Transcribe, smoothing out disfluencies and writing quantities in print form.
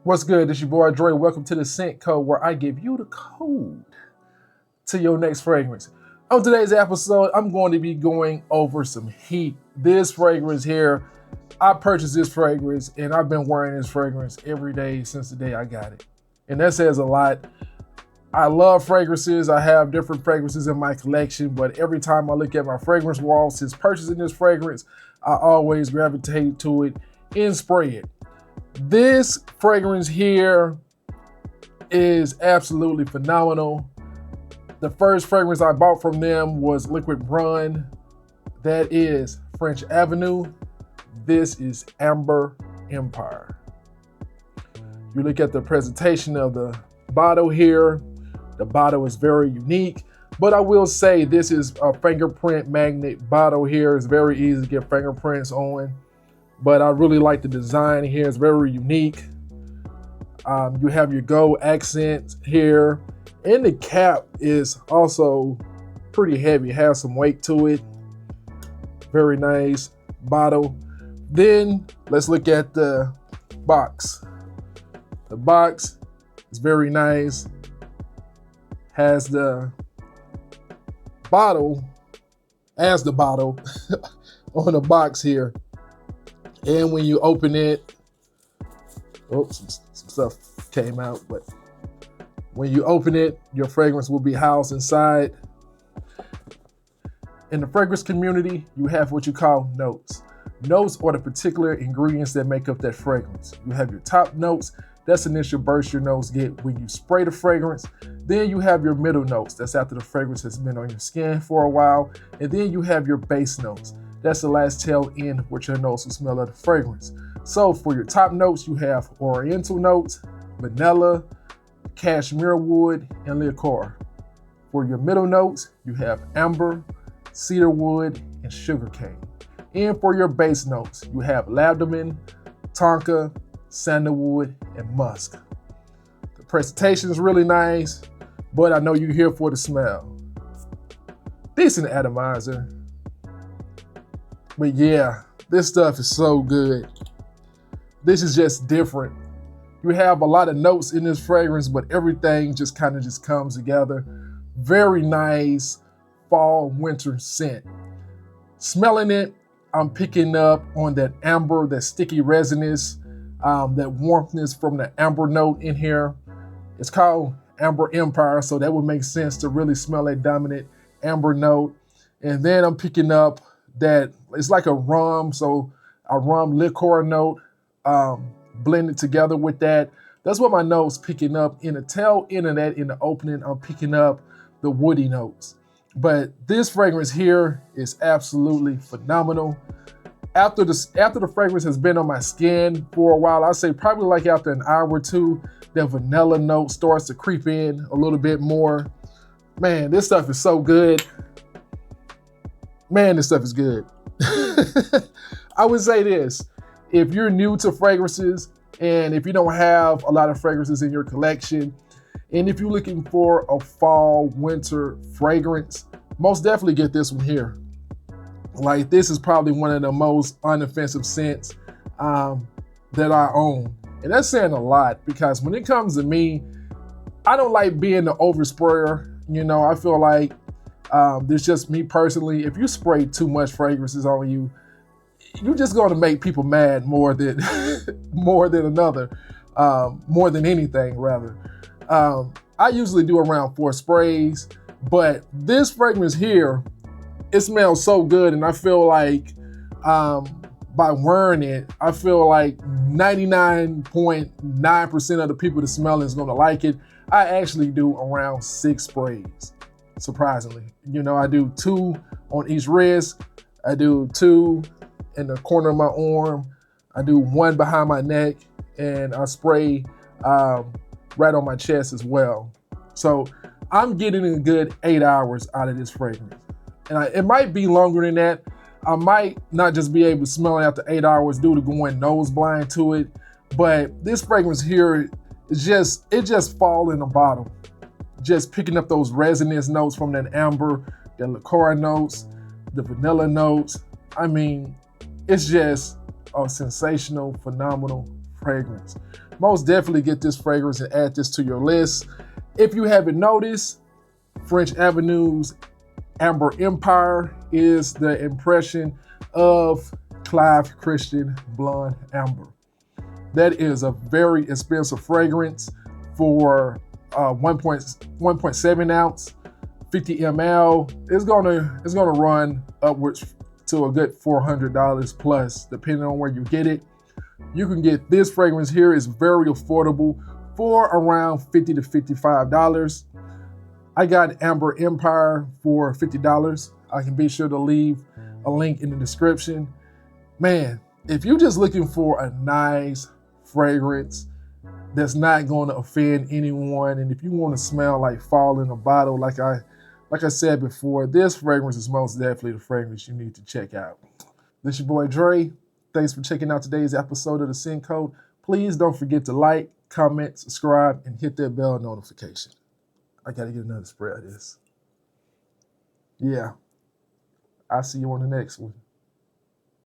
What's good? It's your boy Dre. Welcome to the Scent Code, where I give you the code to your next fragrance. On today's episode, I'm going to be going over some heat. This fragrance here, I purchased this fragrance and I've been wearing this fragrance every day since the day I got it. And that says a lot. I love fragrances. I have different fragrances in my collection, but every time I look at my fragrance wall since purchasing this fragrance, I always gravitate to it and spray it. This fragrance here is absolutely phenomenal. The first fragrance I bought from them was Liquid Run. That is French Avenue. This is Amber Empire. You look at the presentation of the bottle here. The bottle is very unique, but I will say this is a fingerprint magnet bottle here. It's very easy to get fingerprints on. But I really like the design here. It's very unique. You have your gold accents here. And the cap is also pretty heavy. It has some weight to it. Very nice bottle. Then let's look at the box. The box is very nice. Has the bottle as the bottle on the box here. And when you open it, some stuff came out, but when you open it, your fragrance will be housed inside. In the fragrance community, you have what you call notes. Notes are the particular ingredients that make up that fragrance. You have your top notes. That's the initial burst your nose get when you spray the fragrance. Then you have your middle notes. That's after the fragrance has been on your skin for a while. And then you have your base notes. That's the last tail end which your nose will smell of the fragrance. So for your top notes, you have oriental notes, vanilla, cashmere wood, and liqueur. For your middle notes, you have amber, cedar wood, and sugarcane. And for your base notes, you have lavender, tonka, sandalwood, and musk. The presentation is really nice, but I know you're here for the smell. Decent atomizer. But yeah, this stuff is so good. This is just different. You have a lot of notes in this fragrance, but everything just kind of just comes together. Very nice fall winter scent. Smelling it, I'm picking up on that amber, that sticky resinous, that warmthness from the amber note in here. It's called Amber Empire, so that would make sense to really smell that dominant amber note. And then I'm picking up that it's like a rum, so a rum liqueur note blended together with that. That's what my note's picking up. In the tail end of that, in the opening, I'm picking up the woody notes. But this fragrance here is absolutely phenomenal. After the fragrance has been on my skin for a while, I say probably like after an hour or two, that vanilla note starts to creep in a little bit more. Man, this stuff is so good. Man, this stuff is good. I would say this, if you're new to fragrances and if you don't have a lot of fragrances in your collection, and if you're looking for a fall winter fragrance, most definitely get this one here. Like, this is probably one of the most unoffensive scents that I own. And that's saying a lot, because when it comes to me, I don't like being the oversprayer. You know, I feel like this just me personally. If you spray too much fragrances on you, you're just going to make people mad more than more than anything rather. I usually do around 4 sprays, but this fragrance here, it smells so good, and I feel like by wearing it, I feel like 99.9% of the people that smell it is going to like it. I actually do around 6 sprays. Surprisingly, you know, I do 2 on each wrist. I do 2 in the corner of my arm. I do 1 behind my neck, and I spray right on my chest as well. So I'm getting a good 8 hours out of this fragrance. And it might be longer than that. I might not just be able to smell it after 8 hours due to going nose blind to it. But this fragrance here is just fall in a bottle. Just picking up those resinous notes from that amber, the liqueur notes, the vanilla notes. I mean, it's just a sensational, phenomenal fragrance. most definitely get this fragrance and add this to your list. If you haven't noticed, French Avenue's Amber Empire is the impression of Clive Christian Blonde Amber. That is a very expensive fragrance for 1.7 ounce, 50 ml. It's gonna run upwards to a good $400 plus, depending on where you get it. You can get this fragrance here. It's very affordable for around $50 to $55. I got Amber Empire for $50. I can be sure to leave a link in the description. Man, if you're just looking for a nice fragrance that's not going to offend anyone, and if you want to smell like fall in a bottle, like I said before, this fragrance is most definitely the fragrance you need to check out. This is your boy Dre. Thanks for checking out today's episode of The Scent Code. Please don't forget to like, comment, subscribe, and hit that bell notification. I gotta get another spray of this. Yeah, I'll see you on the next one.